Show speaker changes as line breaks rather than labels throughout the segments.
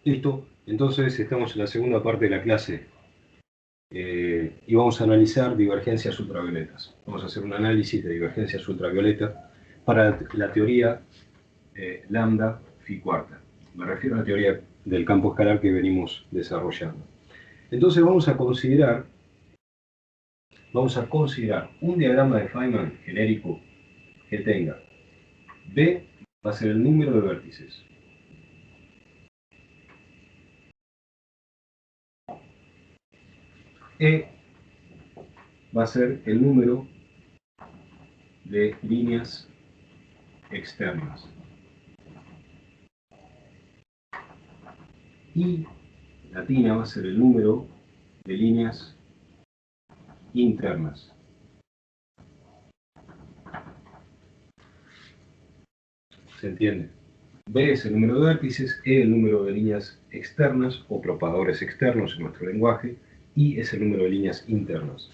Listo, entonces estamos en la segunda parte de la clase y vamos a analizar divergencias ultravioletas. Vamos a hacer un análisis de divergencias ultravioletas para la teoría lambda phi cuarta. Me refiero a la teoría del campo escalar que venimos desarrollando. Entonces vamos a considerar un diagrama de Feynman genérico que tenga B va a ser el número de vértices. E va a ser el número de líneas externas. Y latina va a ser el número de líneas internas. ¿Se entiende? B es el número de vértices, E el número de líneas externas o propagadores externos en nuestro lenguaje, y es el número de líneas internas.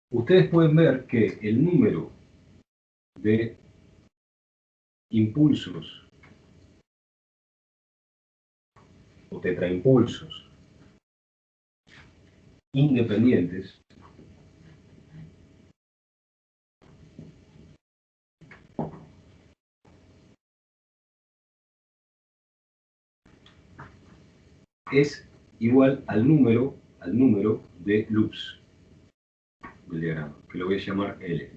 Ustedes pueden ver que el número de impulsos o tetraimpulsos independientes es igual al número de loops del diagrama, que lo voy a llamar L.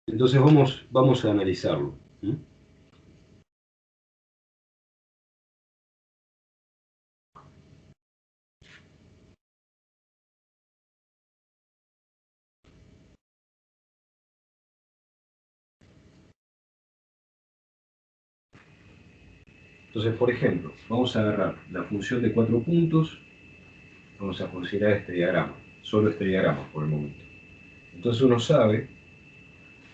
Entonces vamos a analizarlo. Entonces, por ejemplo, vamos a agarrar la función de 4 puntos, vamos a considerar este diagrama, solo este diagrama por el momento. Entonces uno sabe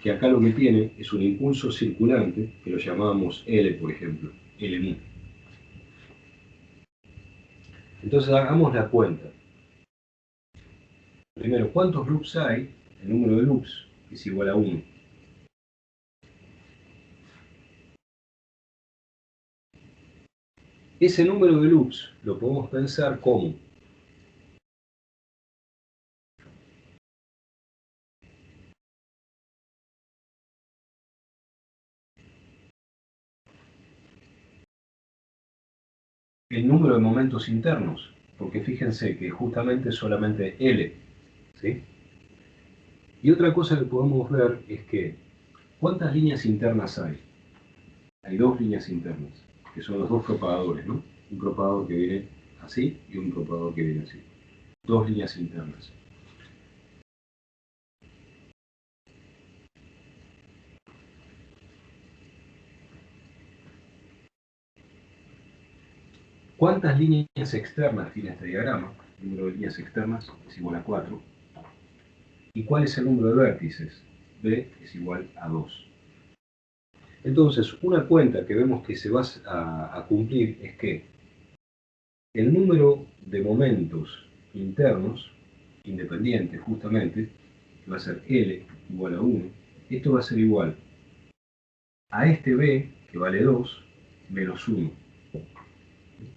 que acá lo que tiene es un impulso circulante, que lo llamamos L, por ejemplo, L mu. Entonces hagamos la cuenta. Primero, ¿cuántos loops hay? El número de loops es igual a 1. Ese número de loops lo podemos pensar como el número de momentos internos, porque fíjense que justamente solamente L, ¿sí? Y otra cosa que podemos ver es que, ¿cuántas líneas internas hay? Hay 2 líneas internas, que son los 2 propagadores, ¿no? Un propagador que viene así y un propagador que viene así. 2 líneas internas. ¿Cuántas líneas externas tiene este diagrama? El número de líneas externas es igual a 4. ¿Y cuál es el número de vértices? B es igual a 2. Entonces, una cuenta que vemos que se va a cumplir es que el número de momentos internos, independientes justamente, va a ser L igual a 1. Esto va a ser igual a este B, que vale 2, menos 1.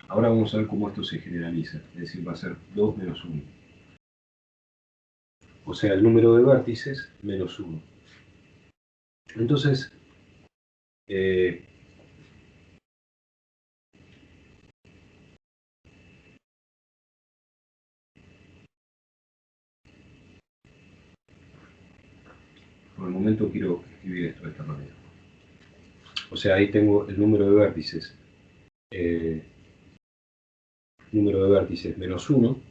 Ahora vamos a ver cómo esto se generaliza, es decir, va a ser 2 menos 1. O sea, el número de vértices menos 1. Entonces, por el momento quiero escribir esto de esta manera. O sea, ahí tengo el número de vértices. Número de vértices menos 1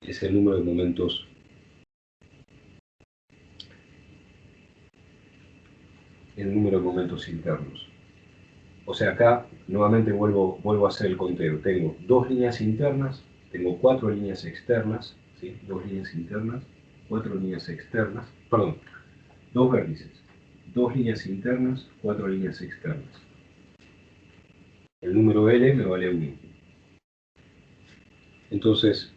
es el número de momentos internos. O sea, acá nuevamente vuelvo a hacer el conteo. Tengo 2 líneas internas, tengo 4 líneas externas, ¿sí? 2 líneas internas, 4 líneas externas, perdón, 2 vértices, 2 líneas internas, 4 líneas externas. el número L me vale 1. Entonces,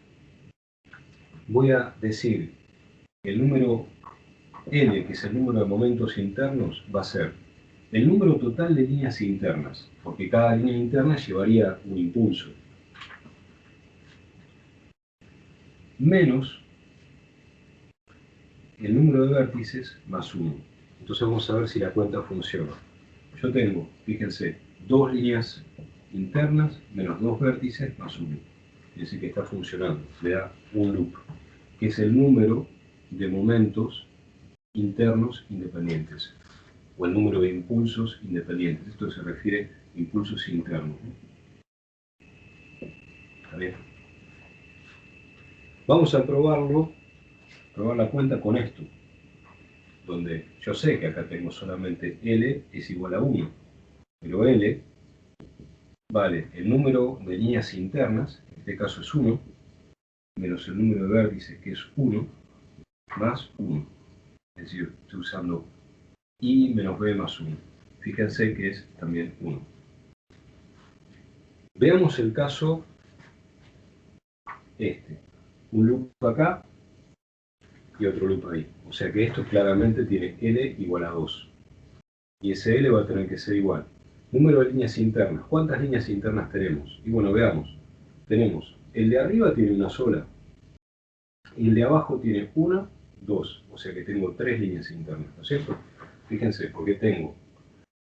voy a decir que el número L, que es el número de momentos internos, va a ser el número total de líneas internas, porque cada línea interna llevaría un impulso, menos el número de vértices más 1. Entonces vamos a ver si la cuenta funciona. Yo tengo, fíjense, 2 líneas internas menos 2 vértices más 1. Es decir, que está funcionando. Me da un loop, que es el número de momentos internos independientes, o el número de impulsos independientes. Esto se refiere a impulsos internos. ¿Está bien? Vamos a probar la cuenta con esto, donde yo sé que acá tengo solamente L es igual a 1, pero L vale el número de líneas internas, en este caso es 1, menos el número de vértices, que es 1, más 1. Es decir, estoy usando I menos B más 1. Fíjense que es también 1. Veamos el caso este. Un loop acá y otro loop ahí. O sea que esto claramente tiene L igual a 2. Y ese L va a tener que ser igual. Número de líneas internas. ¿Cuántas líneas internas tenemos? Y bueno, veamos. Tenemos, el de arriba tiene una sola. Y el de abajo tiene una, dos. O sea que tengo 3 líneas internas, ¿no es cierto? Fíjense, porque tengo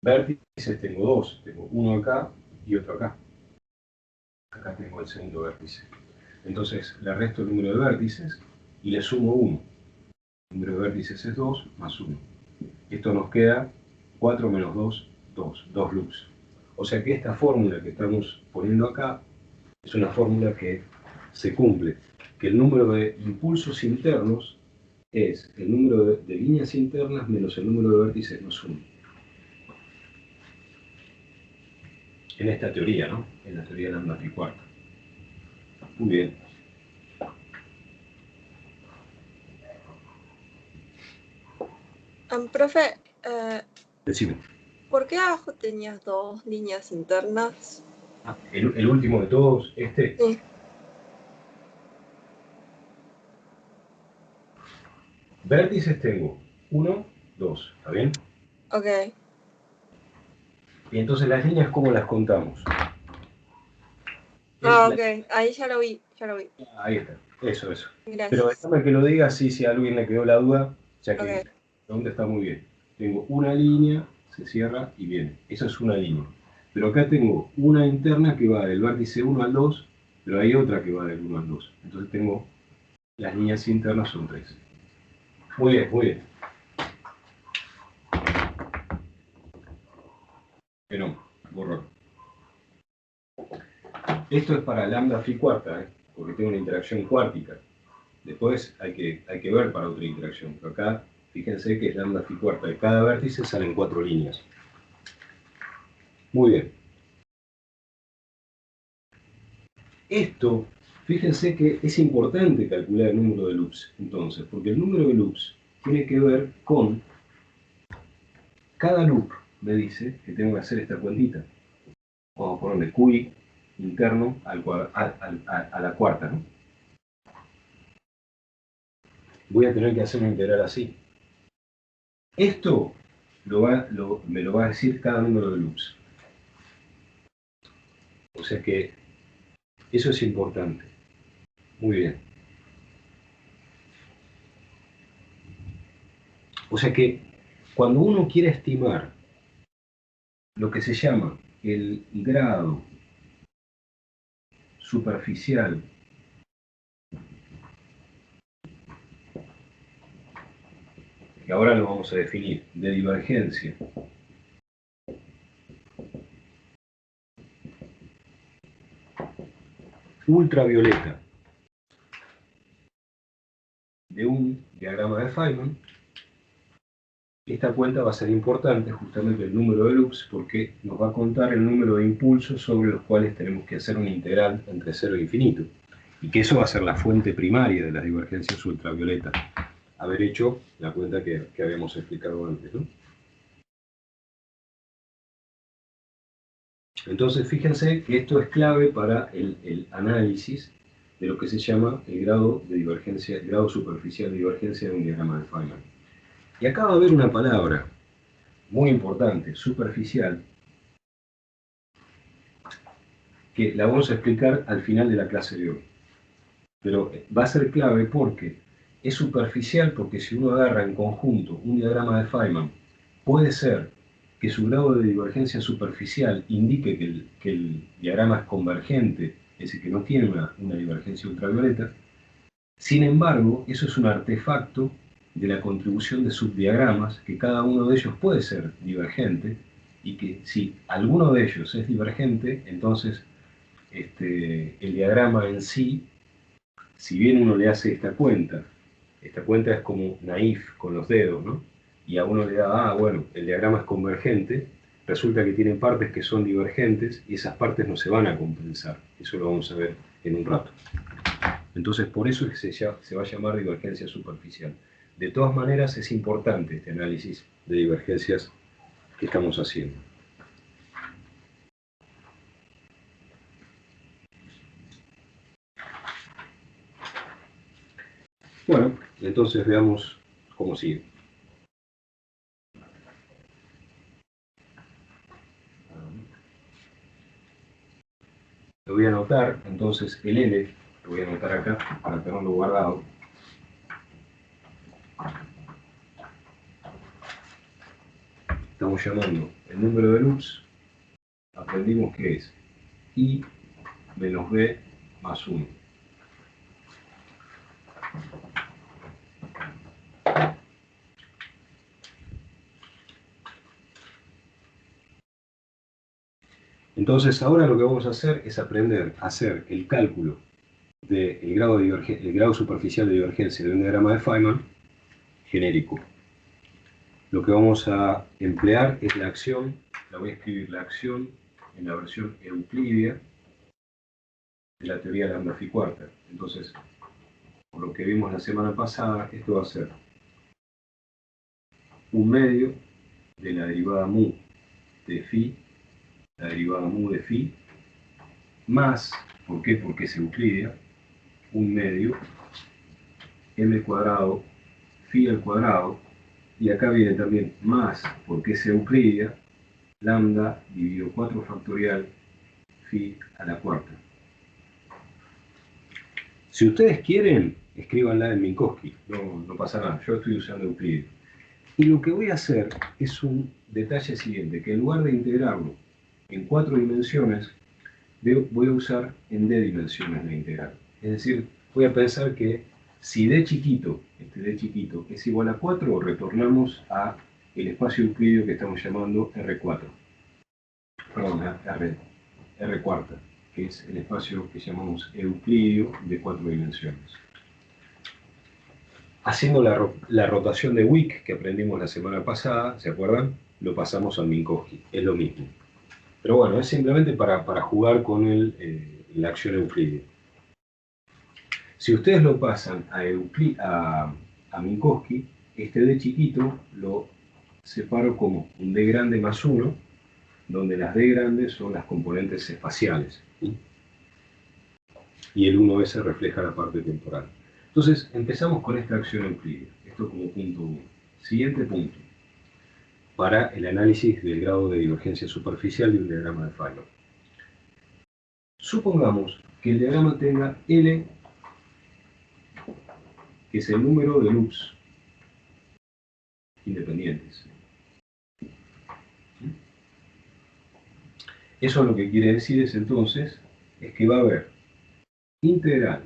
vértices, tengo 2. Tengo uno acá y otro acá. Acá tengo el segundo vértice. Entonces le resto el número de vértices y le sumo 1. El número de vértices es 2 más 1. Esto nos queda 4 menos 2, 2. 2 loops. O sea que esta fórmula que estamos poniendo acá es una fórmula que se cumple. Que el número de impulsos internos es el número de líneas internas menos el número de vértices más 1. En esta teoría, ¿no? En la teoría de lambda phi cuarta. Muy bien.
Profe,
Decime.
¿por qué abajo tenías 2 líneas internas?
El último de todos, este.
Sí.
Vértices tengo 1, 2, ¿está bien?
Ok.
Y entonces las líneas, ¿cómo las contamos?
Ok, ahí ya lo vi,
Ahí está, eso.
Gracias.
Pero déjame que lo diga así, si a alguien le quedó la duda, ya que
Ok.
la pregunta está muy bien. Tengo una línea, se cierra y viene. Eso es una línea. Pero acá tengo una interna que va del vértice 1 al 2, pero hay otra que va del 1 al 2. Entonces tengo, las líneas internas son 3. Muy bien, muy bien. Pero, borrón. Esto es para lambda phi cuarta, porque tengo una interacción cuártica. Después hay que ver para otra interacción. Pero acá, fíjense que es lambda phi cuarta. De cada vértice salen 4 líneas. Muy bien. Esto, fíjense que es importante calcular el número de loops, entonces, porque el número de loops tiene que ver con cada loop. Me dice que tengo que hacer esta cuentita. Vamos a ponerle QI interno a la cuarta, ¿no? Voy a tener que hacer una integral así. Esto me lo va a decir cada número de loops. O sea que eso es importante. Muy bien. O sea que cuando uno quiere estimar lo que se llama el grado superficial que ahora lo vamos a definir, de divergencia ultravioleta de un diagrama de Feynman, esta cuenta va a ser importante, justamente el número de loops, porque nos va a contar el número de impulsos sobre los cuales tenemos que hacer una integral entre 0 e infinito. Y que eso va a ser la fuente primaria de las divergencias ultravioletas. Haber hecho la cuenta que habíamos explicado antes, ¿no? Entonces, fíjense que esto es clave para el análisis de lo que se llama el grado de divergencia, el grado superficial de divergencia de un diagrama de Feynman. Y acá va a haber una palabra muy importante, superficial, que la vamos a explicar al final de la clase de hoy. Pero va a ser clave porque es superficial, porque si uno agarra en conjunto un diagrama de Feynman, puede ser que su grado de divergencia superficial indique que el diagrama es convergente, es decir, que no tiene una divergencia ultravioleta. Sin embargo, eso es un artefacto de la contribución de subdiagramas, que cada uno de ellos puede ser divergente, y que si alguno de ellos es divergente, entonces el diagrama en sí, si bien uno le hace esta cuenta es como naif con los dedos, ¿no? Y a uno le da, bueno, el diagrama es convergente, resulta que tiene partes que son divergentes y esas partes no se van a compensar. Eso lo vamos a ver en un rato. Entonces, por eso es que se va a llamar divergencia superficial. De todas maneras, es importante este análisis de divergencias que estamos haciendo. Bueno, entonces veamos cómo sigue. Lo voy a anotar, entonces el L, lo voy a anotar acá para tenerlo guardado. Estamos llamando el número de loops, aprendimos que es I menos B más 1. Entonces ahora lo que vamos a hacer es aprender a hacer el cálculo del grado superficial de divergencia de un diagrama de Feynman genérico. Lo que vamos a emplear es la acción, la voy a escribir la acción en la versión euclídea de la teoría de lambda phi cuarta. Entonces, por lo que vimos la semana pasada, esto va a ser un medio de la derivada mu de phi, la derivada mu de phi, más, ¿por qué? Porque es euclídea, un medio m cuadrado phi al cuadrado, y acá viene también más, porque es euclídea, lambda dividido 4 factorial phi a la cuarta. Si ustedes quieren, escríbanla en Minkowski, no pasa nada, yo estoy usando Euclides. Y lo que voy a hacer es un detalle siguiente, que en lugar de integrarlo en 4 dimensiones, voy a usar en d dimensiones la integral. Es decir, voy a pensar que si d chiquito, d chiquito, es igual a 4, retornamos a el espacio euclídeo que estamos llamando R4. Perdón, R cuarta, que es el espacio que llamamos euclídeo de 4 dimensiones. Haciendo la rotación de Wick que aprendimos la semana pasada, ¿se acuerdan? Lo pasamos al Minkowski, es lo mismo. Pero bueno, es simplemente para jugar con la acción euclídea. Si ustedes lo pasan a Minkowski, este d chiquito lo separo como un d grande más 1, donde las d grandes son las componentes espaciales. ¿Sí? Y el 1s refleja la parte temporal. Entonces, empezamos con esta acción euclídea. Esto como punto 1. Siguiente punto. Para el análisis del grado de divergencia superficial de un diagrama de Feynman. Supongamos que el diagrama tenga L, que es el número de loops independientes. Eso lo que quiere decir es entonces, es que va a haber integral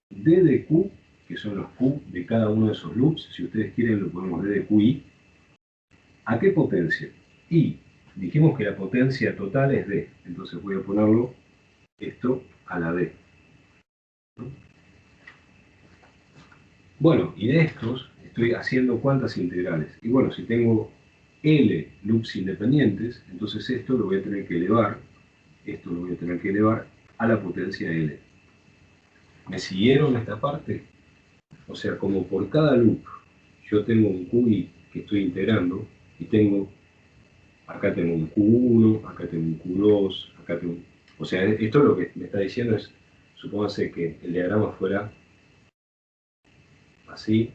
d de q, que son los q de cada uno de esos loops, si ustedes quieren lo ponemos d de qi. ¿A qué potencia? Y dijimos que la potencia total es d, entonces voy a ponerlo esto a la d. Bueno, y de estos estoy haciendo ¿cuántas integrales? Y bueno, si tengo L loops independientes, entonces esto lo voy a tener que elevar, esto lo voy a tener que elevar a la potencia L. ¿Me siguieron esta parte? O sea, como por cada loop yo tengo un QI que estoy integrando y tengo acá tengo un Q1, acá tengo un Q2, acá tengo un... O sea, esto lo que me está diciendo es, supóngase que el diagrama fuera así,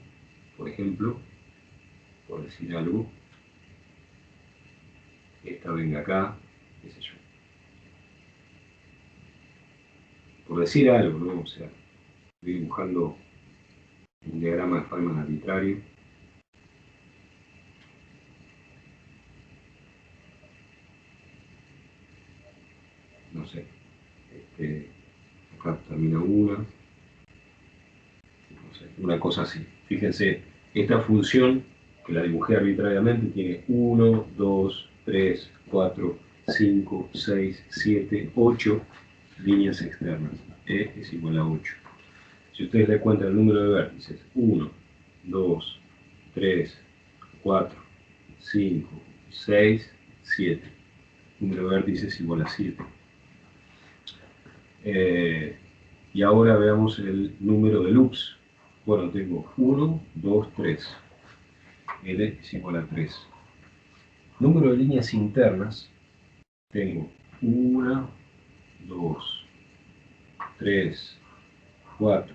por ejemplo, por decir algo, esta venga acá, qué sé yo. Por decir algo, ¿no? O sea, estoy dibujando un diagrama de Feynman arbitrario. No sé, acá termina una, no sé, una cosa así. Fíjense, esta función que la dibujé arbitrariamente tiene 1, 2, 3, 4, 5, 6, 7, 8 líneas externas. E es igual a 8. Si ustedes le cuentan el número de vértices, 1, 2, 3, 4, 5, 6, 7. El número de vértices es igual a 7. Y ahora veamos el número de loops. Bueno, tengo 1, 2, 3. L es igual a 3. Número de líneas internas, tengo 1, 2, 3, 4,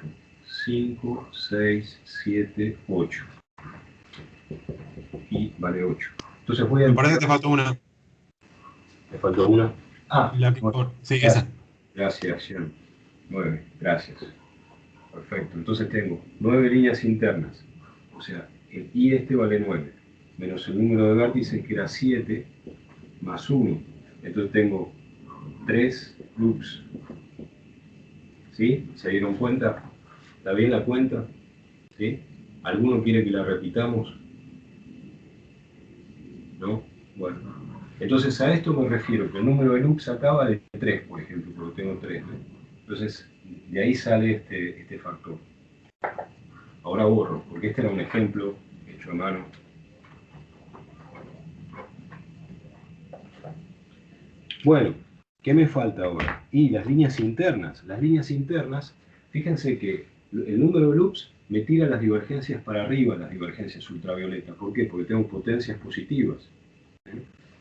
5, 6, 7, 8. Y vale 8. Entonces voy a...
Me parece que te faltó una.
¿Me faltó una? Ah,
Bueno, sí,
gracias.
esa.
Gracias, Jean. 9, gracias. Perfecto, entonces tengo 9 líneas internas. O sea, el I este vale 9, menos el número de vértices que era 7, más 1. Entonces tengo 3 loops. ¿Sí? ¿Se dieron cuenta? ¿Está bien la cuenta? ¿Sí? ¿Alguno quiere que la repitamos? ¿No? Bueno. Entonces a esto me refiero, que el número de loops acá vale 3, por ejemplo, porque tengo 3, ¿no? Entonces, de ahí sale este factor. Ahora borro, porque este era un ejemplo hecho a mano. Bueno, ¿qué me falta ahora? Y las líneas internas. Las líneas internas, fíjense que el número de loops me tira las divergencias para arriba, las divergencias ultravioletas. ¿Por qué? Porque tengo potencias positivas.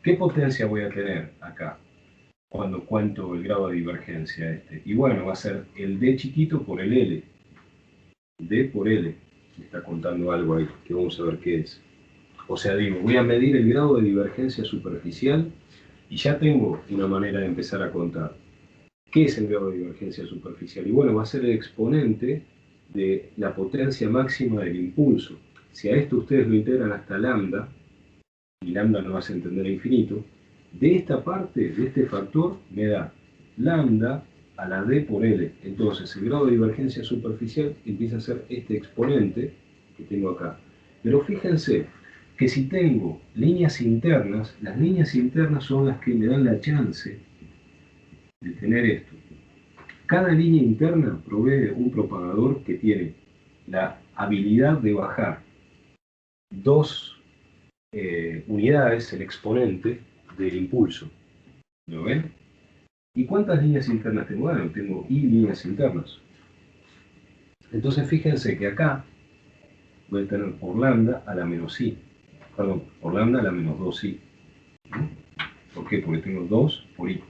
¿Qué potencia voy a tener acá cuando cuento el grado de divergencia este? Y bueno, va a ser el D chiquito por el L. D por L. Me está contando algo ahí, que vamos a ver qué es. O sea, digo, voy a medir el grado de divergencia superficial y ya tengo una manera de empezar a contar. ¿Qué es el grado de divergencia superficial? Y bueno, va a ser el exponente de la potencia máxima del impulso. Si a esto ustedes lo integran hasta lambda, y lambda no vas a entender a infinito, de esta parte, de este factor, me da lambda a la d por L. Entonces, el grado de divergencia superficial empieza a ser este exponente que tengo acá. Pero fíjense que si tengo líneas internas, las líneas internas son las que me dan la chance de tener esto. Cada línea interna provee un propagador que tiene la habilidad de bajar 2 unidades, el exponente del impulso. ¿Lo ven? ¿Y cuántas líneas internas tengo? Bueno, tengo I líneas internas. Entonces fíjense que acá voy a tener por lambda a la menos I. Perdón, por lambda a la menos 2I. ¿Por qué? Porque tengo 2 por I.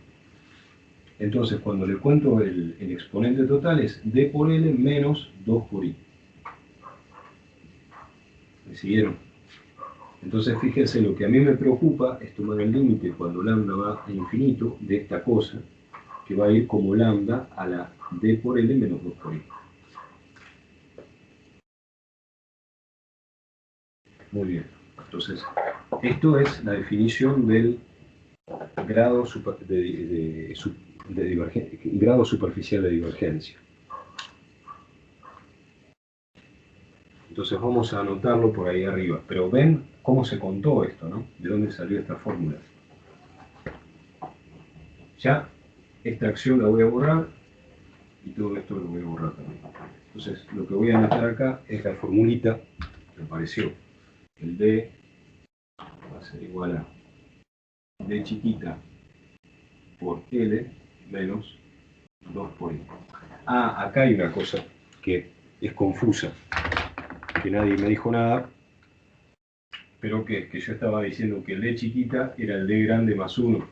Entonces cuando le cuento el exponente total es D por L menos 2 por I. ¿Me siguieron? Entonces fíjense, lo que a mí me preocupa es tomar el límite cuando lambda va a infinito de esta cosa, que va a ir como lambda a la D por L menos 2 por I. Muy bien. Entonces, esto es la definición del grado, grado superficial de divergencia. Entonces vamos a anotarlo por ahí arriba. Pero ven cómo se contó esto, ¿no? ¿De dónde salió esta fórmula? Ya esta acción la voy a borrar y todo esto lo voy a borrar también. Entonces lo que voy a anotar acá es la formulita que apareció. El D va a ser igual a D chiquita por L menos 2 por I. Ah, acá hay una cosa que es confusa, que nadie me dijo nada, pero que yo estaba diciendo que el D chiquita era el D grande más 1,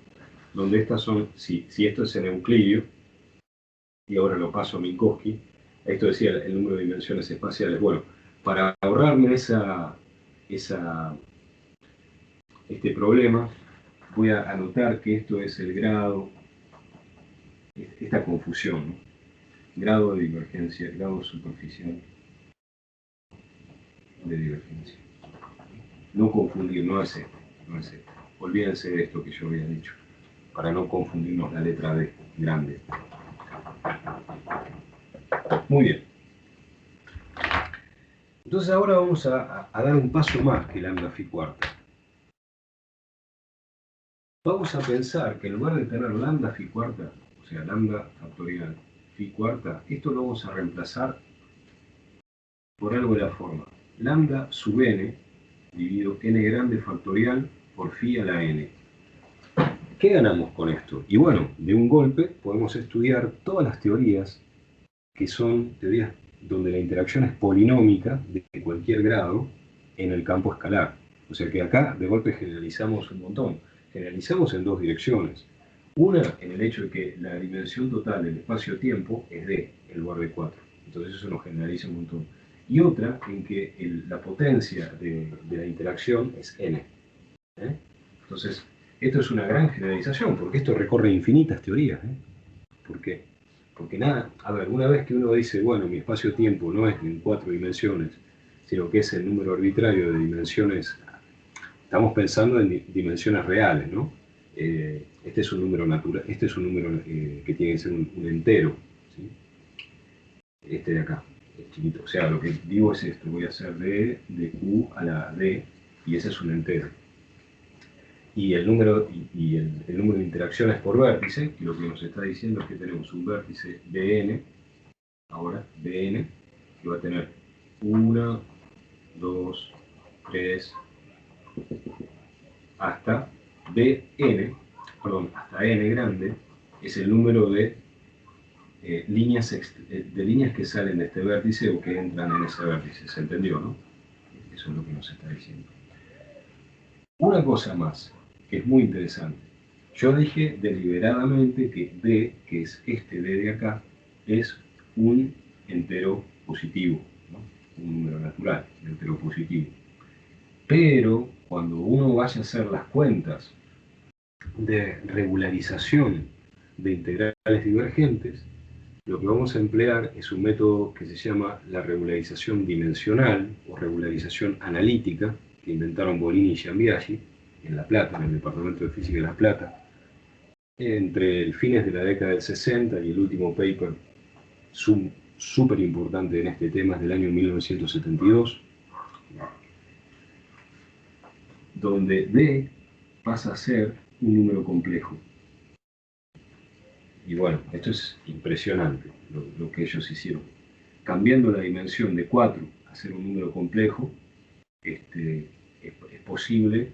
donde estas son, si esto es en Euclidio, y ahora lo paso a Minkowski, esto decía el número de dimensiones espaciales. Bueno, para ahorrarme este problema, voy a anotar que esto es el grado, esta confusión, ¿no? Grado de divergencia, grado superficial de divergencia. No confundir, no es este, no es este. Olvídense de esto que yo había dicho, para no confundirnos la letra D grande. Muy bien. Entonces ahora vamos a dar un paso más que lambda phi cuarta. Vamos a pensar que en lugar de tener lambda phi cuarta, o sea, lambda factorial phi cuarta, esto lo vamos a reemplazar por algo de la forma lambda sub n dividido n grande factorial por phi a la n. ¿Qué ganamos con esto? Y bueno, de un golpe podemos estudiar todas las teorías que son teorías donde la interacción es polinómica de cualquier grado en el campo escalar. O sea que acá de golpe generalizamos un montón. Generalizamos en dos direcciones. Una, en el hecho de que la dimensión total del espacio-tiempo es d en lugar de 4. Entonces eso nos generaliza un montón. Y otra, en que la potencia de la interacción es n. Entonces, esto es una gran generalización, porque esto recorre infinitas teorías. ¿Por qué? Porque nada, a ver, una vez que uno dice, bueno, mi espacio-tiempo no es en 4 dimensiones, sino que es el número arbitrario de dimensiones, estamos pensando en dimensiones reales, ¿no? Este es un número natural, este es un número que tiene que ser un entero, ¿sí? Este de acá, es chiquito. O sea, lo que digo es esto, voy a hacer d de q a la d, y ese es un entero. Y el número, el número de interacciones por vértice, y lo que nos está diciendo es que tenemos un vértice Bn, ahora Bn, que va a tener 1, 2, 3, hasta Bn, perdón, hasta n grande, es el número de líneas que salen de este vértice o que entran en ese vértice. ¿Se entendió, no? Eso es lo que nos está diciendo. Una cosa más, que es muy interesante. Yo dije deliberadamente que D, que es este D de acá, es un entero positivo, ¿no? Un número natural, un entero positivo. Pero cuando uno vaya a hacer las cuentas de regularización de integrales divergentes, lo que vamos a emplear es un método que se llama la regularización dimensional o regularización analítica, que inventaron Bolini y Giambiaghi en La Plata, en el Departamento de Física de La Plata, entre el fines de la década del 60 y el último paper súper importante en este tema es del año 1972, donde D pasa a ser un número complejo. Y bueno, esto es impresionante lo que ellos hicieron. Cambiando la dimensión de 4 a ser un número complejo, es posible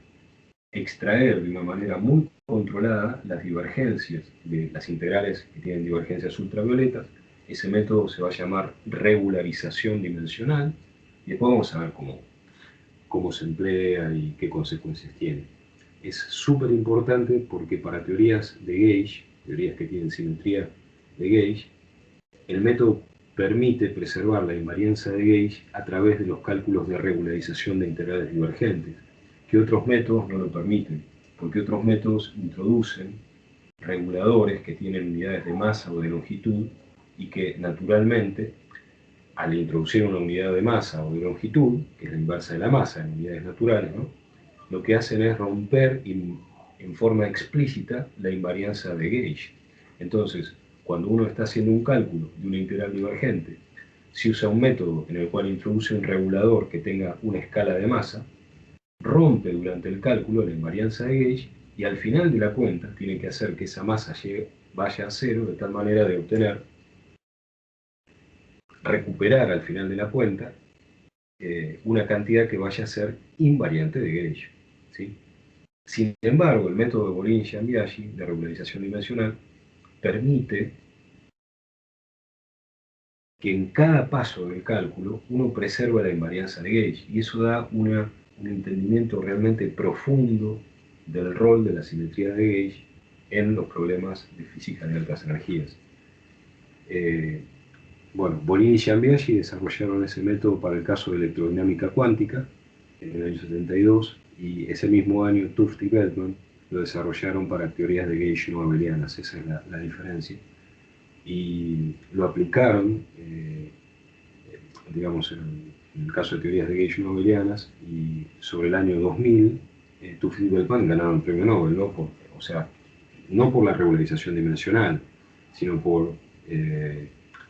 extraer de una manera muy controlada las divergencias de las integrales que tienen divergencias ultravioletas. Ese método se va a llamar regularización dimensional y después vamos a ver cómo se emplea y qué consecuencias tiene. Es súper importante porque para teorías de gauge, teorías que tienen simetría de gauge, el método permite preservar la invarianza de gauge a través de los cálculos de regularización de integrales divergentes, que otros métodos no lo permiten, porque otros métodos introducen reguladores que tienen unidades de masa o de longitud y que naturalmente, al introducir una unidad de masa o de longitud, que es la inversa de la masa en unidades naturales, ¿no?, lo que hacen es romper en forma explícita la invarianza de gauge. Entonces, cuando uno está haciendo un cálculo de una integral divergente, si usa un método en el cual introduce un regulador que tenga una escala de masa, rompe durante el cálculo la invarianza de gauge y al final de la cuenta tiene que hacer que esa masa vaya a cero de tal manera de recuperar al final de la cuenta una cantidad que vaya a ser invariante de gauge, ¿sí? Sin embargo, el método de Bolini y Giambiaghi de regularización dimensional permite que en cada paso del cálculo uno preserva la invarianza de gauge y eso da un un entendimiento realmente profundo del rol de la simetría de Gauge en los problemas de física de altas energías. Bueno, Bolin y Giambiaggi desarrollaron ese método para el caso de electrodinámica cuántica en el año 72, y ese mismo año Tufte y Beltman lo desarrollaron para teorías de Gauge no abelianas. Esa es la diferencia. Y lo aplicaron, digamos, en el caso de teorías de Gauge no abelianas, y sobre el año 2000, Tufte y Beltman ganaron el premio Nobel, ¿no? O sea, no por la regularización dimensional, sino por,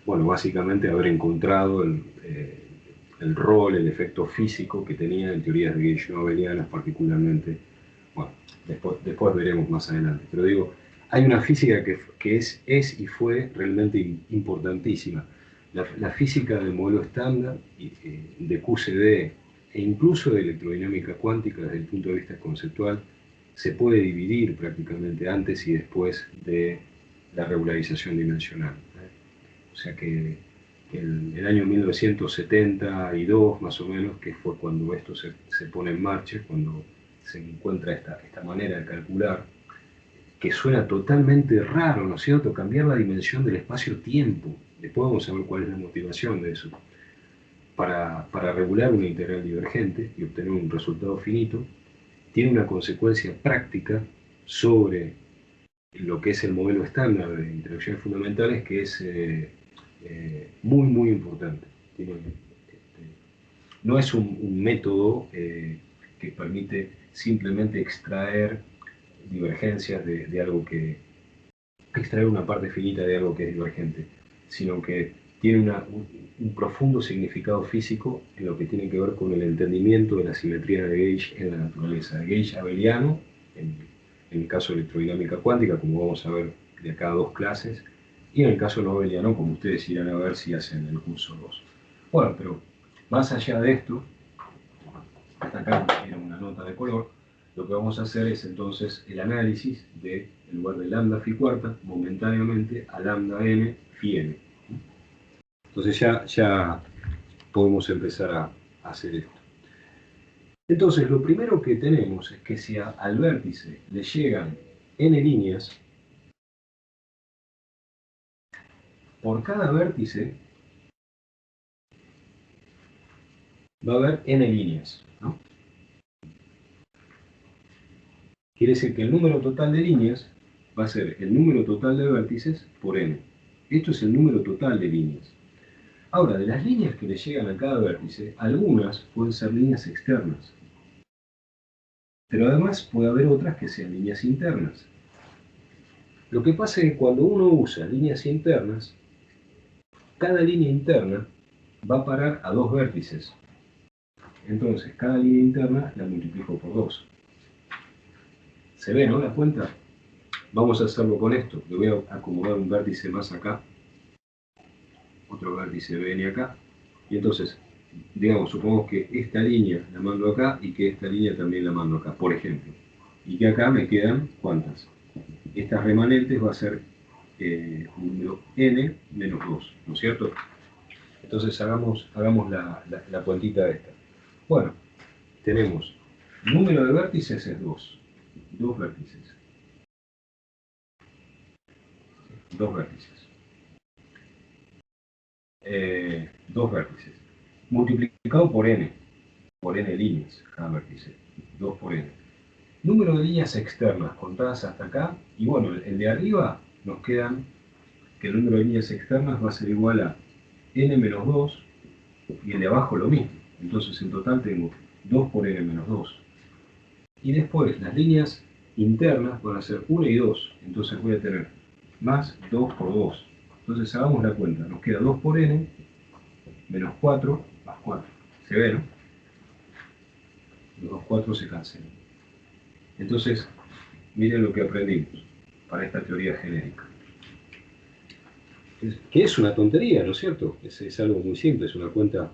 bueno, básicamente haber encontrado el rol, el efecto físico que tenía en teorías de Gauge no abelianas particularmente. Bueno, después veremos más adelante. Pero digo, hay una física que es y fue realmente importantísima. La física del modelo estándar, de QCD e incluso de electrodinámica cuántica desde el punto de vista conceptual, se puede dividir prácticamente antes y después de la regularización dimensional. O sea que el año 1972 más o menos, que fue cuando esto se pone en marcha, cuando se encuentra esta manera de calcular, que suena totalmente raro, ¿no es cierto?, cambiar la dimensión del espacio-tiempo. Después vamos a ver cuál es la motivación de eso. Para regular una integral divergente y obtener un resultado finito, tiene una consecuencia práctica sobre lo que es el modelo estándar de interacciones fundamentales, que es muy, muy importante. No es un método que permite simplemente extraer divergencias de algo que... extraer una parte finita de algo que es divergente, sino que tiene un profundo significado físico en lo que tiene que ver con el entendimiento de la simetría de Gauge en la naturaleza. De Gauge abeliano, en el caso de electrodinámica cuántica, como vamos a ver de acá a 2 clases, y en el caso no abeliano, como ustedes irán a ver si hacen el curso 2. Bueno, pero más allá de esto, hasta acá era una nota de color, lo que vamos a hacer es entonces el análisis de, en lugar de lambda phi cuarta, momentáneamente a lambda n phi n. Entonces ya podemos empezar a hacer esto. Entonces lo primero que tenemos es que si al vértice le llegan n líneas, por cada vértice va a haber n líneas, ¿no? Quiere decir que el número total de líneas va a ser el número total de vértices por n. Esto es el número total de líneas. Ahora, de las líneas que le llegan a cada vértice, algunas pueden ser líneas externas. Pero además puede haber otras que sean líneas internas. Lo que pasa es que cuando uno usa líneas internas, cada línea interna va a parar a 2 vértices. Entonces, cada línea interna la multiplico por 2. ¿Se ve, no, la cuenta? Vamos a hacerlo con esto. Le voy a acomodar un vértice más acá, otro vértice Bn acá, y entonces, digamos, supongamos que esta línea la mando acá y que esta línea también la mando acá, por ejemplo. Y que acá me quedan, ¿cuántas? Estas remanentes va a ser número n menos 2, ¿no es cierto? Entonces hagamos la cuentita esta. Bueno, tenemos número de vértices es 2. 2 vértices. 2 vértices. 2 vértices. Multiplicado por n líneas cada vértice. 2 por n. Número de líneas externas contadas hasta acá. Y bueno, el de arriba nos quedan que el número de líneas externas va a ser igual a n menos 2 y el de abajo lo mismo. Entonces en total tengo 2 por n menos 2. Y después las líneas internas van a ser 1 y 2. Entonces voy a tener más 2 por 2. Entonces hagamos la cuenta. Nos queda 2 por n menos 4 más 4. ¿Se ve, no? Los 2 4 se cancelan. Entonces, miren lo que aprendimos para esta teoría genérica. Que es una tontería, ¿no es cierto? Es algo muy simple, es una cuenta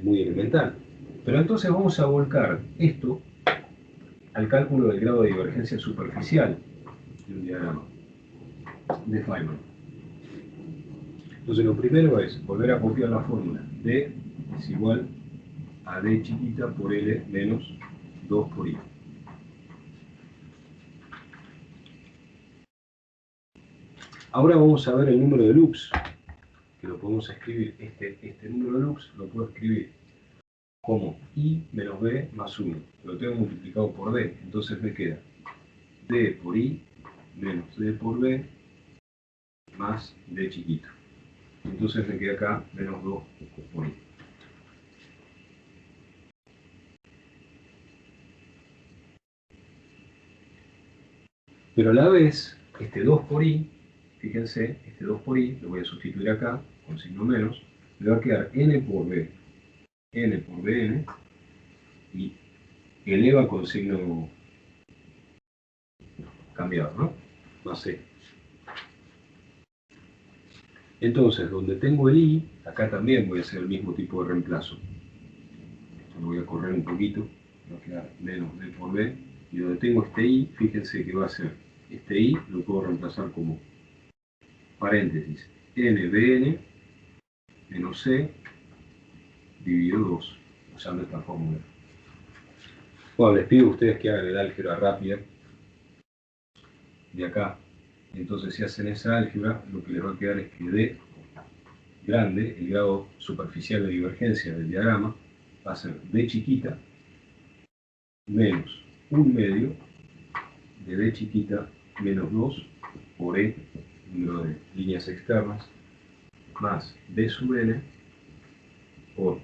muy elemental. Pero entonces vamos a volcar esto al cálculo del grado de divergencia superficial de un diagrama de Feynman. Entonces lo primero es volver a copiar la fórmula. D es igual a D chiquita por L menos 2 por I. Ahora vamos a ver el número de loops, que lo podemos escribir. Este número de loops lo puedo escribir como I menos B más 1. Lo tengo multiplicado por D, entonces me queda D por I menos D por B más D chiquito. Entonces me queda acá menos 2 por I. Pero a la vez, este 2 por I, fíjense, este 2 por I lo voy a sustituir acá con signo menos, me va a quedar N por B, N por Bn, y eleva con signo cambiado, ¿no? Más E. Entonces, donde tengo el I, acá también voy a hacer el mismo tipo de reemplazo. Esto lo voy a correr un poquito, va a quedar menos D por B, y donde tengo este I, fíjense que va a ser, este I lo puedo reemplazar como paréntesis, NBN menos C dividido 2, usando esta fórmula. Bueno, les pido a ustedes que hagan el álgebra rápida de acá. Entonces, si hacen esa álgebra, lo que les va a quedar es que D grande, el grado superficial de divergencia del diagrama, va a ser D chiquita menos 1 medio de D chiquita menos 2 por E, número de líneas externas, más D sub N por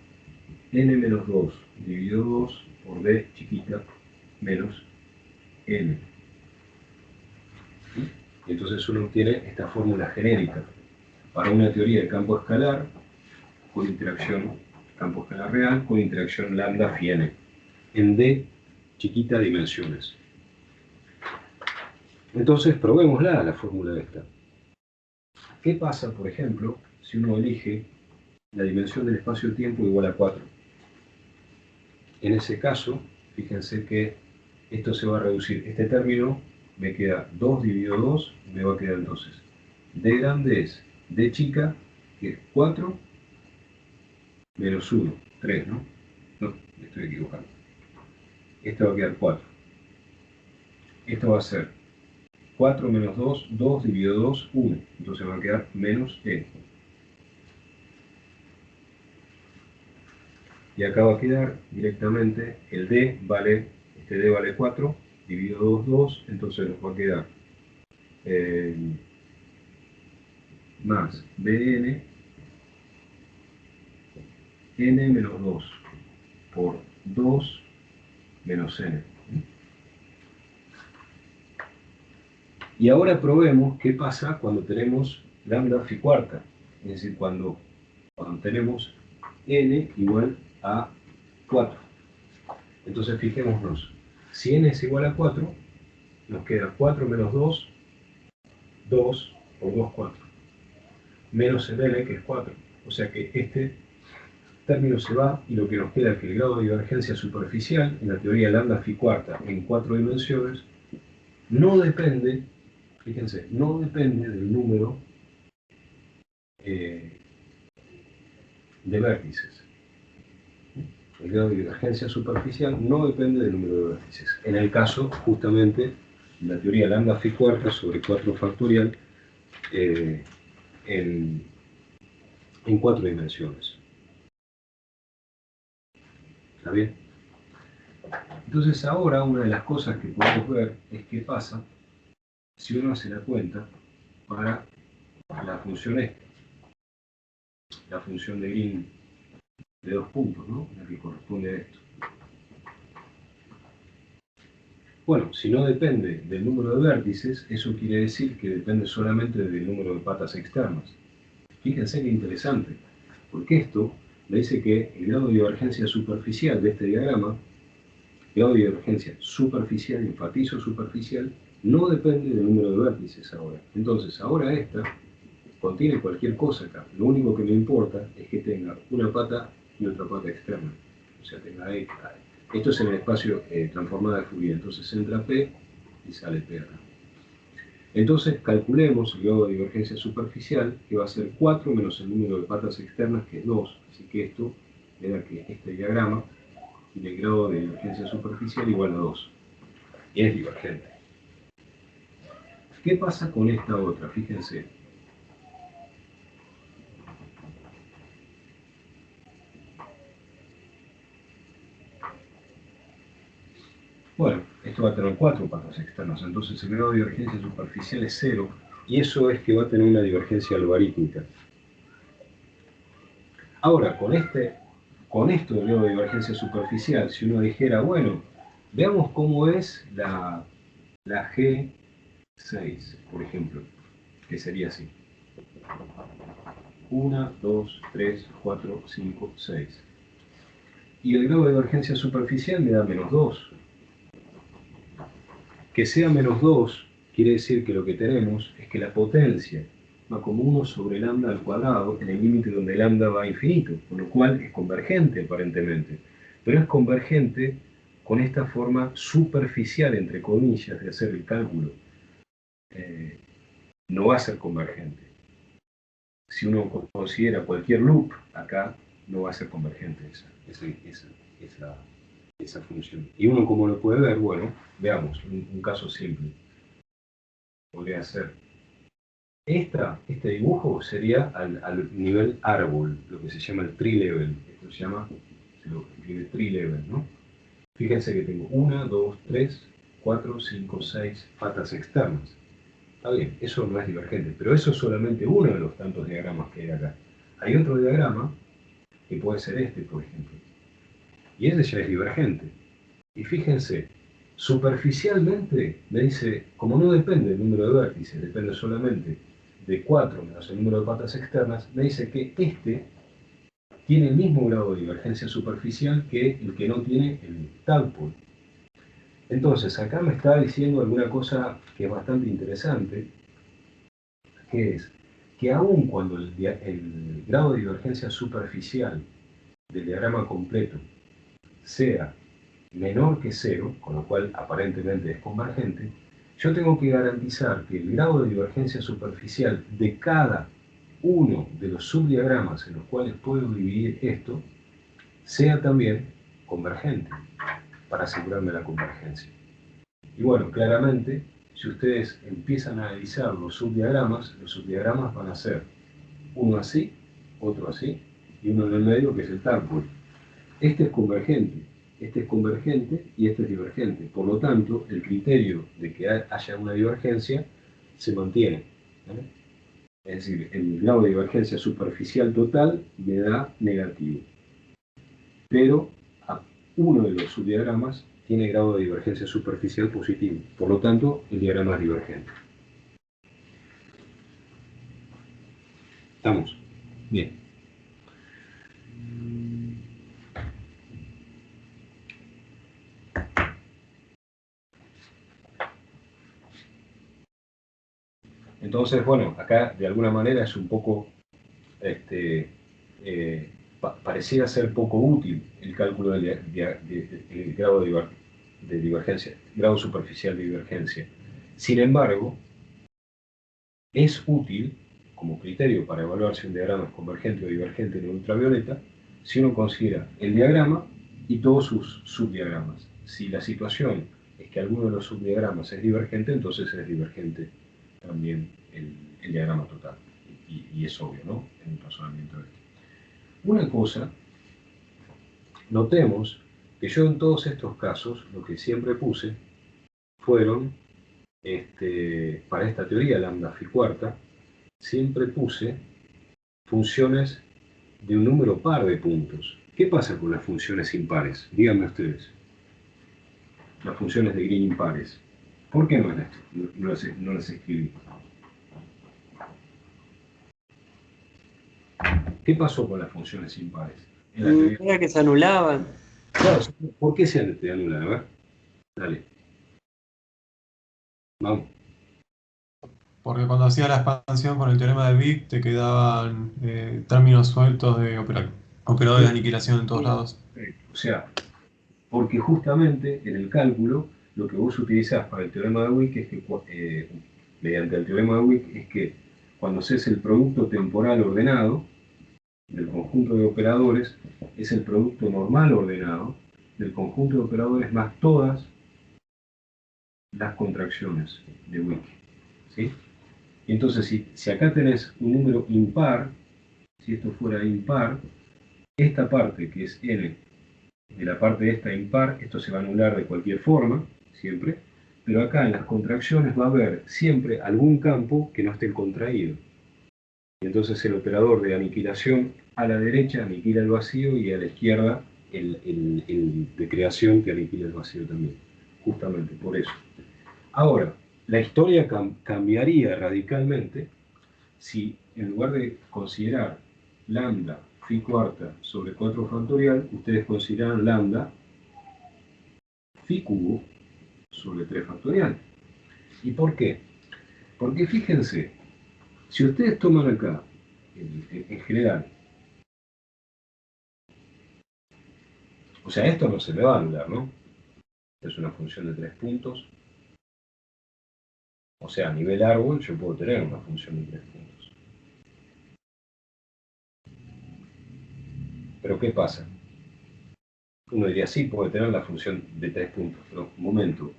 N menos 2 dividido 2 por D chiquita menos N. Y entonces uno obtiene esta fórmula genérica para una teoría de campo escalar con interacción campo escalar real con interacción lambda phi n en D chiquita dimensiones. Entonces probémosla, la fórmula esta. ¿Qué pasa, por ejemplo, si uno elige la dimensión del espacio-tiempo igual a 4? En ese caso, fíjense que esto se va a reducir. Este término me queda 2 dividido 2, y me va a quedar entonces D grande es D chica, que es 4, menos 1, 3, ¿no? No, me estoy equivocando. Esto va a quedar 4. Esto va a ser 4 menos 2, 2 dividido 2, 1. Entonces va a quedar menos E. Y acá va a quedar directamente el D vale, este D vale 4, dividido 2, 2, entonces nos va a quedar más Bn, N menos 2 por 2 menos N. Y ahora probemos qué pasa cuando tenemos lambda phi cuarta, es decir, cuando tenemos N igual a 4. Entonces fijémonos, si N es igual a 4, nos queda 4 menos 2, 2 por 2, 4. Menos el N, que es 4. O sea que este término se va y lo que nos queda es que el grado de divergencia superficial, en la teoría lambda phi cuarta en 4 dimensiones, no depende, fíjense, no depende del número de vértices. El grado de divergencia superficial no depende del número de vértices. En el caso, justamente, de la teoría lambda phi cuarta sobre 4 factorial en 4 dimensiones. ¿Está bien? Entonces ahora una de las cosas que podemos ver es qué pasa si uno hace la cuenta para la función esta, la función de Green de 2 puntos, ¿no? La que corresponde a esto. Bueno, si no depende del número de vértices, eso quiere decir que depende solamente del número de patas externas. Fíjense qué interesante, porque esto me dice que el grado de divergencia superficial de este diagrama, grado de divergencia superficial, enfatizo superficial, no depende del número de vértices ahora. Entonces, ahora esta contiene cualquier cosa acá. Lo único que me importa es que tenga una pata y otra pata externa. O sea, tenga E. Esto es en el espacio transformado de Fourier. Entonces entra P y sale P acá. Entonces calculemos el grado de divergencia superficial, que va a ser 4 menos el número de patas externas, que es 2. Así que esto me da que este diagrama tiene grado de divergencia superficial igual a 2. Y es divergente. ¿Qué pasa con esta otra? Fíjense. Bueno, esto va a tener 4 patas externas, entonces el grado de divergencia superficial es 0, y eso es que va a tener una divergencia logarítmica. Ahora, con esto del grado de divergencia superficial, si uno dijera, bueno, veamos cómo es la G6, por ejemplo, que sería así. 1, 2, 3, 4, 5, 6. Y el grado de divergencia superficial me da menos 2. Que sea menos 2 quiere decir que lo que tenemos es que la potencia va como 1 sobre lambda al cuadrado en el límite donde lambda va a infinito, con lo cual es convergente aparentemente. Pero es convergente con esta forma superficial, entre comillas, de hacer el cálculo. No va a ser convergente. Si uno considera cualquier loop acá, no va a ser convergente esa función. Y uno, como lo puede ver, bueno, veamos un caso simple. Podría ser este dibujo sería al nivel árbol, lo que se llama el tree level. Esto se lo escribe tree level, ¿no? Fíjense que tengo 1, 2, 3, 4, 5, 6 patas externas. Está bien, eso no es divergente, pero eso es solamente uno de los tantos diagramas que hay acá. Hay otro diagrama, que puede ser este, por ejemplo, y ese ya es divergente. Y fíjense, superficialmente me dice, como no depende del número de vértices, depende solamente de 4 menos el número de patas externas, me dice que este tiene el mismo grado de divergencia superficial que el que no tiene el tadpole. Entonces, acá me está diciendo alguna cosa que es bastante interesante, que es que aun cuando el grado de divergencia superficial del diagrama completo sea menor que 0, con lo cual aparentemente es convergente, yo tengo que garantizar que el grado de divergencia superficial de cada uno de los subdiagramas en los cuales puedo dividir esto sea también convergente, para asegurarme la convergencia. Y bueno, claramente, si ustedes empiezan a analizar los subdiagramas van a ser uno así, otro así, y uno en el medio que es el tadpole. Este es convergente y este es divergente. Por lo tanto, el criterio de que haya una divergencia se mantiene. Es decir, el grado de divergencia superficial total me da negativo. Pero uno de los subdiagramas tiene grado de divergencia superficial positivo. Por lo tanto, el diagrama es divergente. ¿Estamos? Bien. Entonces, bueno, acá de alguna manera es un poco, pareciera ser poco útil el cálculo del grado de divergencia, grado superficial de divergencia. Sin embargo, es útil como criterio para evaluar si un diagrama es convergente o divergente en ultravioleta si uno considera el diagrama y todos sus subdiagramas. Si la situación es que alguno de los subdiagramas es divergente, entonces es divergente también el diagrama total. Y es obvio, ¿no? En el razonamiento este. Una cosa, notemos que yo en todos estos casos, lo que siempre puse fueron, para esta teoría lambda phi cuarta, siempre puse funciones de un número par de puntos. ¿Qué pasa con las funciones impares? Díganme ustedes. Las funciones de Green impares. ¿Por qué no las escribí? ¿Qué pasó con las funciones impares?
Era que se anulaban.
Claro, ¿por qué se anulan? A ver, dale. Vamos.
Porque cuando hacía la expansión con el teorema de Wick te quedaban términos sueltos de operadores de aniquilación en todos lados.
O sea, porque justamente en el cálculo lo que vos utilizás para el teorema de Wick es que, mediante el teorema de Wick, es que cuando haces el producto temporal ordenado del conjunto de operadores, es el producto normal ordenado del conjunto de operadores más todas las contracciones de Wick. ¿Sí? Y entonces, si acá tenés un número impar, si esto fuera impar, esta parte que es n de la parte esta impar, esto se va a anular de cualquier forma, siempre, pero acá en las contracciones va a haber siempre algún campo que no esté contraído. Y entonces el operador de aniquilación a la derecha aniquila el vacío y a la izquierda el de creación que aniquila el vacío también. Justamente por eso. Ahora, la historia cambiaría radicalmente si en lugar de considerar lambda phi cuarta sobre 4 factorial, ustedes consideran lambda phi cubo sobre 3 factorial. ¿Y por qué? Porque fíjense, si ustedes toman acá, en general, o sea, esto no se me va a anular, ¿no? Es una función de 3 puntos. O sea, a nivel árbol yo puedo tener una función de 3 puntos. Pero ¿qué pasa? Uno diría, sí, puede tener la función de 3 puntos, pero un momento.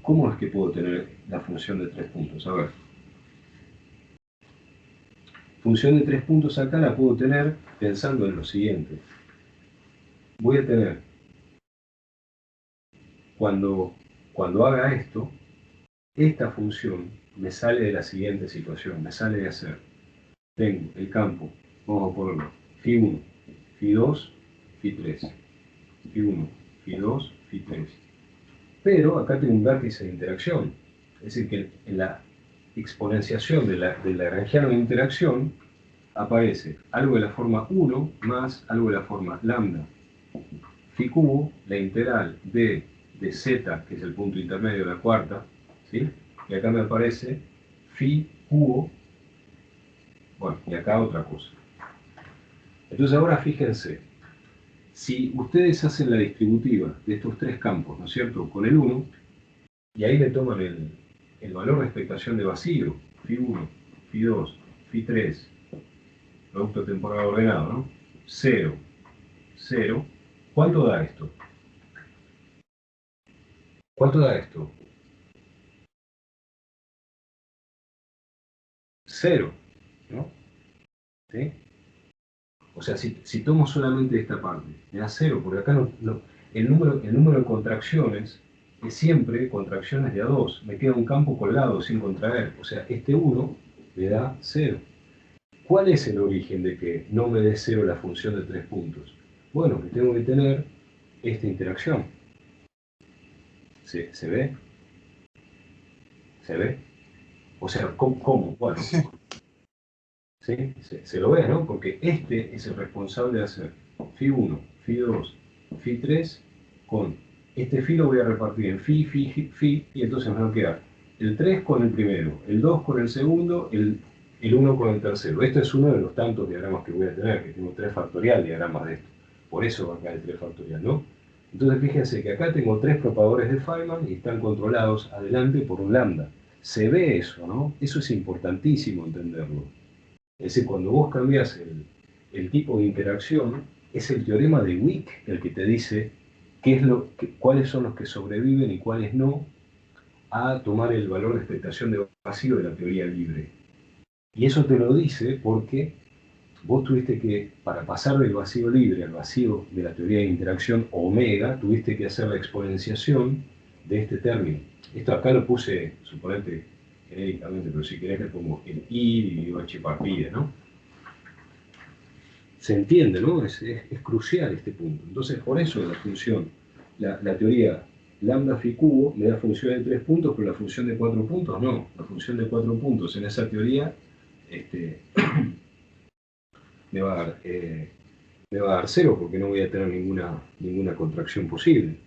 ¿Cómo es que puedo tener la función de 3 puntos? A ver. Función de 3 puntos acá la puedo tener pensando en lo siguiente. Voy a tener, cuando haga esto, esta función me sale de la siguiente situación, me sale de hacer. Tengo el campo, vamos a ponerlo, phi1, phi2, phi3, phi1, phi2, phi3. Pero acá tengo un vértice de interacción. Es decir, que en la exponenciación de la lagrangiana de interacción aparece algo de la forma 1 más algo de la forma lambda phi cubo, la integral de z, que es el punto intermedio de la cuarta, ¿sí? Y acá me aparece phi cubo, bueno, y acá otra cosa. Entonces ahora fíjense, si ustedes hacen la distributiva de estos tres campos, ¿no es cierto?, con el 1, y ahí le toman el valor de expectación de vacío, phi1, phi2, phi3, producto temporal ordenado, ¿no? 0, 0. ¿Cuánto da esto? ¿Cuánto da esto? 0, ¿no? ¿Sí? O sea, si tomo solamente esta parte, me da 0, porque acá el número de contracciones es siempre contracciones de A2. Me queda un campo colgado sin contraer. O sea, este 1 me da 0. ¿Cuál es el origen de que no me dé 0 la función de 3 puntos? Bueno, que tengo que tener esta interacción. ¿Se ve? ¿Se ve? O sea, ¿cómo? Bueno, ¿sí? Se lo ve, ¿no? Porque este es el responsable de hacer phi1, phi2, phi3 con este phi lo voy a repartir en phi, y entonces me va a quedar el 3 con el primero, el 2 con el segundo, el 1 con el tercero. Este es uno de los tantos diagramas que voy a tener, que tengo 3 factorial diagramas de esto. Por eso va acá el 3 factorial, ¿no? Entonces fíjense que acá tengo 3 propagadores de Feynman y están controlados adelante por un lambda. Se ve eso, ¿no? Eso es importantísimo entenderlo. Es decir, cuando vos cambias el tipo de interacción, es el teorema de Wick el que te dice cuáles son los que sobreviven y cuáles no a tomar el valor de expectación de vacío de la teoría libre. Y eso te lo dice porque vos tuviste que, para pasar del vacío libre al vacío de la teoría de interacción omega, tuviste que hacer la exponenciación de este término. Esto acá lo puse, suponete, genéricamente, pero si querés le pongo el I dividido H par pi, ¿no? Se entiende, ¿no? Es crucial este punto. Entonces, por eso la función, la teoría lambda phi cubo me da función de 3 puntos, pero la función de 4 puntos no. La función de 4 puntos en esa teoría me va a dar 0 porque no voy a tener ninguna contracción posible.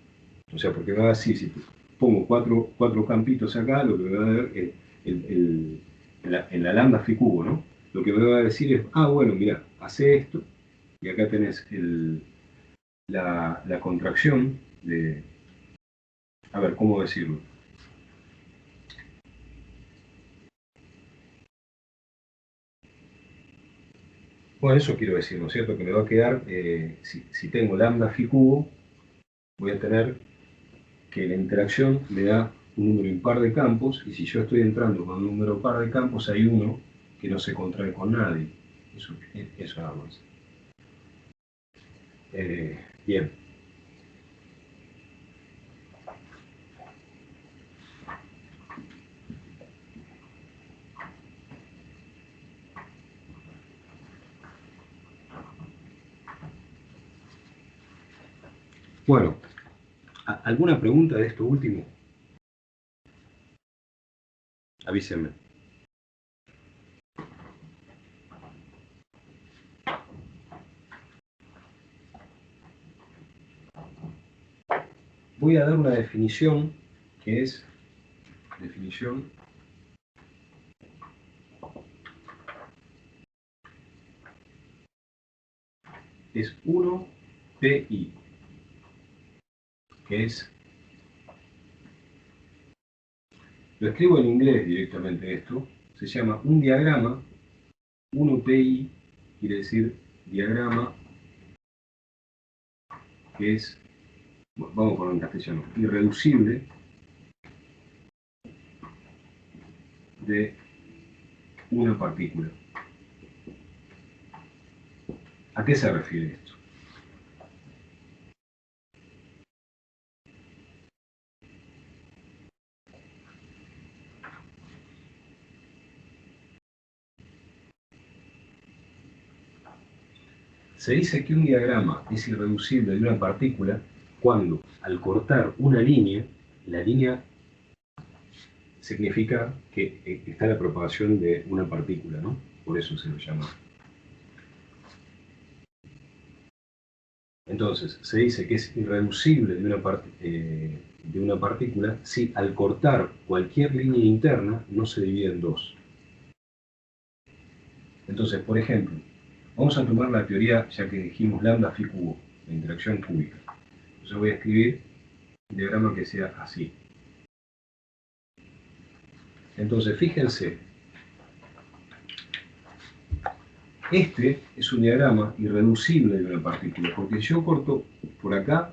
O sea, porque me va a decir, si pongo cuatro campitos acá, lo que me va a dar en la lambda phi cubo, ¿no? Lo que me va a decir es, bueno, mira, hace esto, y acá tenés la contracción de, a ver, ¿cómo decirlo? Bueno, eso quiero decir, ¿no es cierto? Que me va a quedar, si tengo lambda phi cubo, voy a tener que la interacción me da un número impar de campos, y si yo estoy entrando con un número par de campos, hay uno que no se contrae con nadie. Eso nada más. Bien. Bueno, ¿alguna pregunta de esto último? Avísenme. Voy a dar una definición que es definición es 1PI, que es, lo escribo en inglés directamente esto, se llama un diagrama, 1PI quiere decir diagrama, que es, vamos a ponerlo en castellano, irreducible de una partícula. ¿A qué se refiere esto? Se dice que un diagrama es irreducible de una partícula cuando, al cortar una línea, la línea significa que está la propagación de una partícula, ¿no? Por eso se lo llama. Entonces, se dice que es irreducible de una partícula si al cortar cualquier línea interna no se divide en dos. Entonces, por ejemplo, vamos a tomar la teoría, ya que dijimos lambda phi cubo, la interacción cúbica. Entonces voy a escribir un diagrama que sea así. Entonces, fíjense, este es un diagrama irreducible de una partícula, porque si yo corto por acá,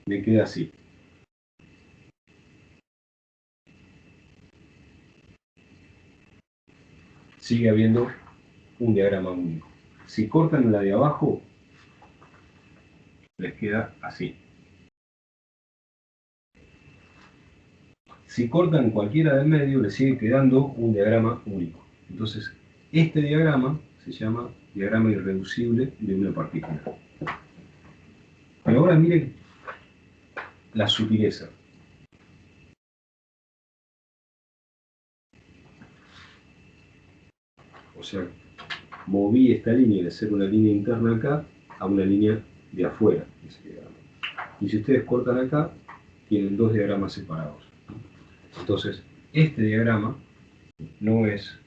me queda así. Sigue habiendo un diagrama único. Si cortan la de abajo, les queda así. Si cortan cualquiera del medio, les sigue quedando un diagrama único. Entonces, este diagrama se llama diagrama irreducible de una partícula. Pero ahora miren la sutileza. O sea, moví esta línea de ser una línea interna acá a una línea de afuera de ese diagrama. Y si ustedes cortan acá, tienen dos diagramas separados. Entonces, este diagrama no es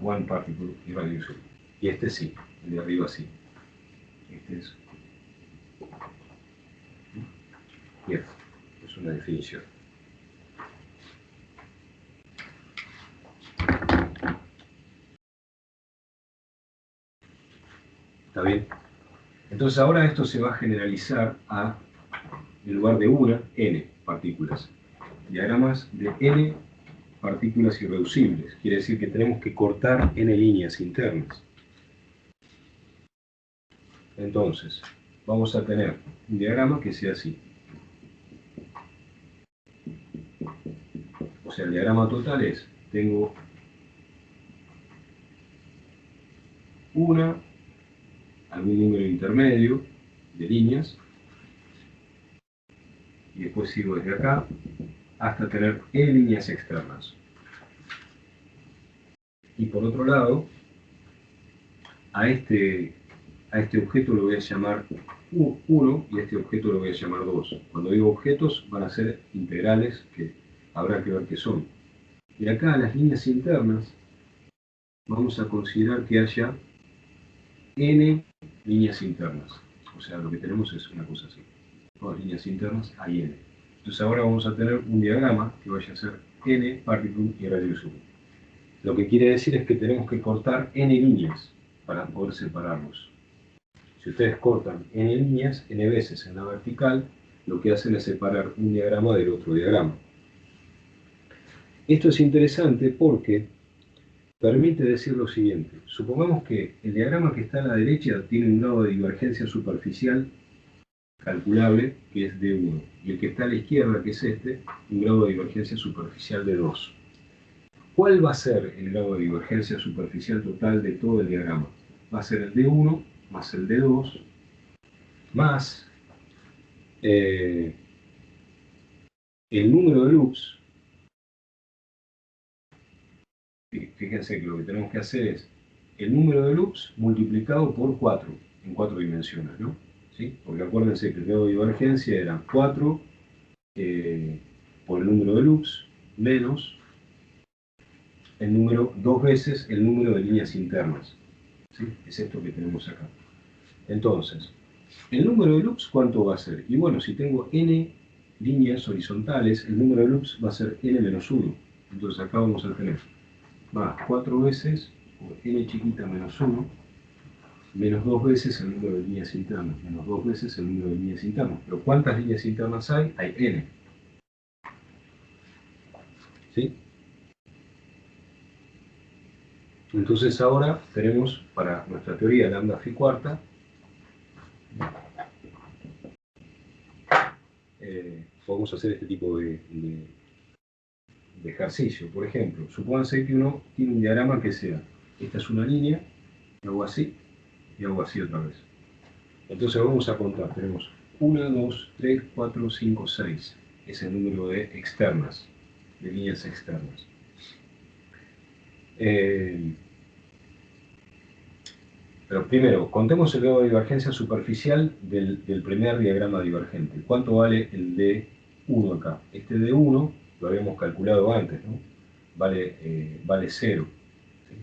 one particle irreducible. Y este sí, el de arriba sí. Este es. Bien, es una definición. ¿Está bien? Entonces ahora esto se va a generalizar a, en lugar de una, n partículas. Diagramas de n partículas irreducibles. Quiere decir que tenemos que cortar n líneas internas. Entonces, vamos a tener un diagrama que sea así. O sea, el diagrama total es, tengo algún número intermedio de líneas, y después sigo desde acá hasta tener n líneas externas. Y por otro lado, a este objeto lo voy a llamar 1 y a este objeto lo voy a llamar 2. Cuando digo objetos van a ser integrales que habrá que ver qué son. Y acá las líneas internas vamos a considerar que haya n líneas internas. O sea, lo que tenemos es una cosa así. Todas líneas internas hay n. Entonces ahora vamos a tener un diagrama que vaya a ser n particle irreducible. Lo que quiere decir es que tenemos que cortar n líneas para poder separarlos. Si ustedes cortan n líneas, n veces en la vertical, lo que hacen es separar un diagrama del otro diagrama. Esto es interesante porque permite decir lo siguiente. Supongamos que el diagrama que está a la derecha tiene un grado de divergencia superficial calculable, que es D1. Y el que está a la izquierda, que es este, un grado de divergencia superficial de 2. ¿Cuál va a ser el grado de divergencia superficial total de todo el diagrama? Va a ser el D1 más el D2 más el número de loops. Fíjense que lo que tenemos que hacer es el número de loops multiplicado por 4, en 4 dimensiones, ¿no? ¿Sí? Porque acuérdense que el grado de divergencia era 4 por el número de loops menos el número, 2 veces el número de líneas internas. ¿Sí? Es esto que tenemos acá. Entonces, el número de loops, ¿cuánto va a ser? Y bueno, si tengo n líneas horizontales, el número de loops va a ser n menos 1. Entonces acá vamos a tener más 4 veces por n chiquita menos 1, menos 2 veces el número de líneas internas, menos 2 veces el número de líneas internas. Pero ¿cuántas líneas internas hay? Hay n. ¿Sí? Entonces ahora tenemos para nuestra teoría lambda phi cuarta, podemos hacer este tipo de ejercicio. Por ejemplo, supónganse que uno tiene un diagrama que sea, esta es una línea, y hago así, y hago así otra vez. Entonces vamos a contar, tenemos 1, 2, 3, 4, 5, 6. Es el número de externas, de líneas externas. Pero primero, contemos el grado de divergencia superficial del primer diagrama divergente. ¿Cuánto vale el D1 acá? Este D1 lo habíamos calculado antes, ¿no? Vale 0. ¿Sí?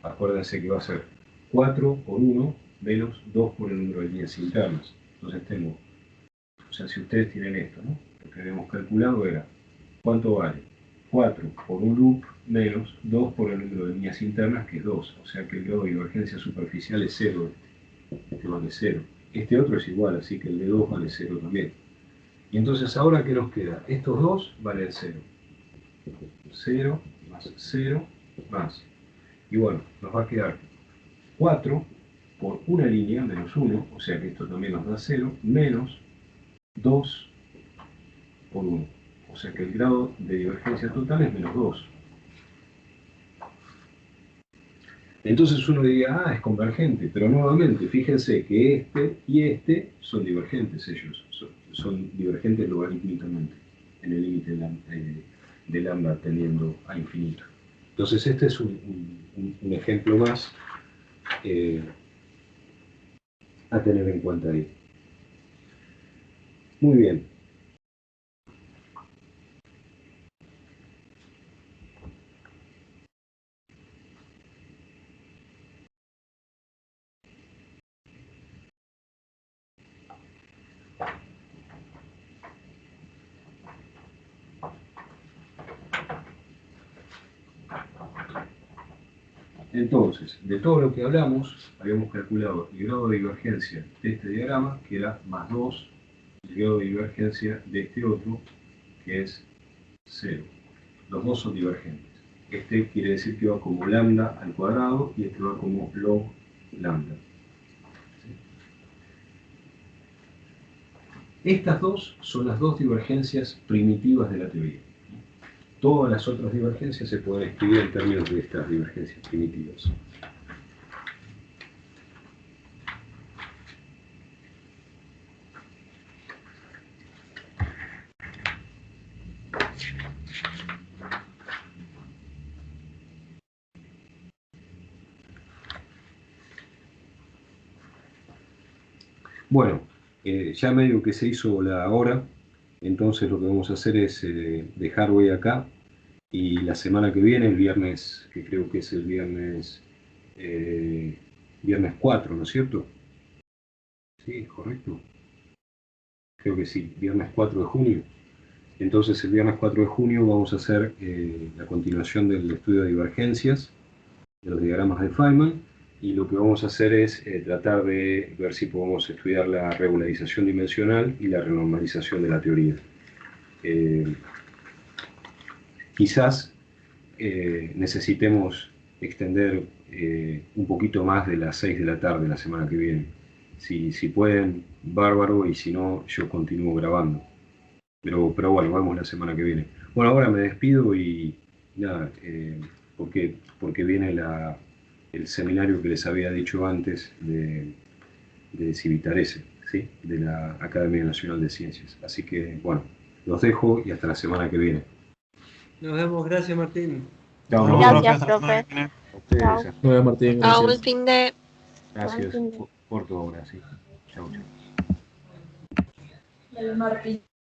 Acuérdense que va a ser 4 por 1 menos 2 por el número de líneas internas. Entonces tengo, o sea, si ustedes tienen esto, ¿no? Lo que habíamos calculado era, ¿cuánto vale? 4 por un loop menos 2 por el número de líneas internas, que es 2. O sea que el grado de divergencia superficial es 0. Este vale 0. Este otro es igual, así que el de 2 vale 0 también. Y entonces, ¿ahora qué nos queda? Estos dos valen 0. 0 más 0 más. Y bueno, nos va a quedar 4 por una línea, menos 1, o sea que esto también nos da 0, menos 2 por 1. O sea que el grado de divergencia total es menos 2. Entonces uno diría, es convergente, pero nuevamente, fíjense que este y este son divergentes ellos, son divergentes logarítmicamente, en el límite de lambda tendiendo a infinito. Entonces este es un ejemplo más a tener en cuenta ahí. Muy bien. Entonces, de todo lo que hablamos, habíamos calculado el grado de divergencia de este diagrama, que era más 2, el grado de divergencia de este otro, que es 0. Los dos son divergentes. Este quiere decir que va como lambda al cuadrado y este va como log lambda. Estas dos son las dos divergencias primitivas de la teoría. Todas las otras divergencias se pueden escribir en términos de estas divergencias primitivas. Bueno, ya medio que se hizo la hora, entonces lo que vamos a hacer es dejar hoy acá y la semana que viene, el viernes, que creo que es el viernes 4, ¿no es cierto? Sí, correcto. Creo que sí, viernes 4 de junio. Entonces el viernes 4 de junio vamos a hacer la continuación del estudio de divergencias de los diagramas de Feynman, y lo que vamos a hacer es tratar de ver si podemos estudiar la regularización dimensional y la renormalización de la teoría. Quizás necesitemos extender un poquito más de las 6 de la tarde la semana que viene. Si pueden, bárbaro, y si no, yo continúo grabando. Pero bueno, vemos la semana que viene. Bueno, ahora me despido y nada, porque viene el seminario que les había dicho antes de Civitarese, ¿sí? De la Academia Nacional de Ciencias. Así que, bueno, los dejo y hasta la semana que viene.
Nos vemos, gracias Martín.
Chao.
Nos vemos,
Gracias,
profe, hasta la semana
profe.
que viene.
A ustedes.
Chao.
Muy bien, Martín,
Ah,
gracias.
un fin de...
Gracias por todo ahora, sí. Chao, chao.
Dale, Martín.